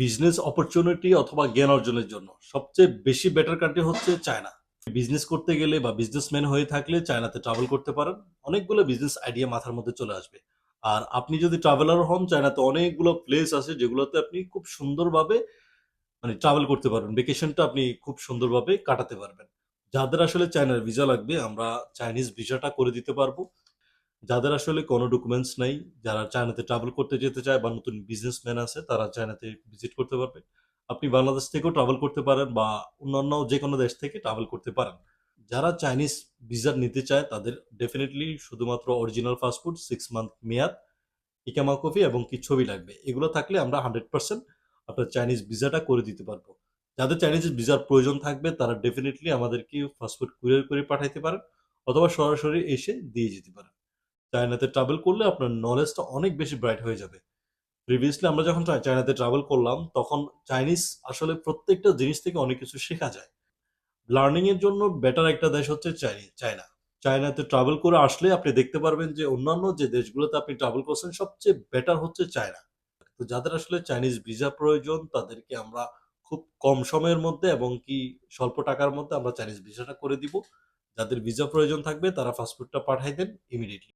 Business opportunity অথবা জ্ঞান অর্জনের জন্য সবচেয়ে বেশি বেটার কান্ট্রি হচ্ছে চায়না। বিজনেস করতে গেলে বা বিজনেসম্যান হয়ে থাকলে চায়নাতে ট্রাভেল করতে পারেন। অনেকগুলো বিজনেস আইডিয়া মাথার মধ্যে চলে আসবে। আর আপনি যদি ট্রাভেলার হন, চায়নাতে অনেকগুলো প্লেস আছে যেগুলোতে আপনি খুব সুন্দরভাবে ট্রাভেল করতে পারবেন। ভ্যাকেশনটা আপনি খুব সুন্দরভাবে কাটাতে পারবেন। যাদের আসলে চায়নার ভিসা লাগবে, আমরা চাইনিজ ভিসাটা করে দিতে পারবো। যাদের আসলে কোনো ডকুমেন্টস নাই, যারা চায়নাতে ট্রাভেল করতে যেতে চায় বা নতুন বিজনেসম্যান আছে, তারা চায়নাতে ভিজিট করতে পারবে। আপনি বাংলাদেশ থেকেও ট্রাভেল করতে পারেন বা অন্যান্য যেকোনো দেশ থেকে ট্রাভেল করতে পারেন। যারা চাইনিজ ভিসা নিতে চায় তাদের ডেফিনিটলি শুধুমাত্র অরিজিনাল পাসপোর্ট, 6 মান্থ মেয়াদ, ইকামা কপি এবং কি ছবি লাগবে। এগুলো থাকলে আমরা 100% আপনার চাইনিজ ভিসাটা করে দিতে পারবো। যাদের চাইনিজ ভিসার প্রয়োজন থাকবে তারা ডেফিনিটলি আমাদেরকে পাসপোর্ট কুরিয়ার করে পাঠাইতে পারেন অথবা সরাসরি এসে দিয়ে যেতে পারেন। চায়নাতে ট্রাভেল করলে আপনার নলেজটা অনেক বেশি ব্রাইট হয়ে যাবে। প্রিভিয়াসলি আমরা যখন চায়নাতে ট্রাভেল করলাম, তখন চাইনিজ আসলে প্রত্যেকটা জিনিস থেকে অনেক কিছু শেখা যায়। লার্নিং এর জন্য বেটার একটা দেশ হচ্ছে চায়না। চায়নাতে ট্রাভেল করে আসলে আপনি দেখতে পারবেন যে অন্যান্য যে দেশগুলোতে আপনি ট্রাভেল করছেন সবচেয়ে বেটার হচ্ছে চায়না। তো যাদের আসলে চাইনিজ ভিসা প্রয়োজন তাদেরকে আমরা খুব কম সময়ের মধ্যে এবং কি স্বল্প টাকার মধ্যে আমরা চাইনিজ ভিসাটা করে দিব। যাদের ভিসা প্রয়োজন থাকবে তারা পাসপোর্টটা পাঠাই দেন ইমিডিয়েটলি।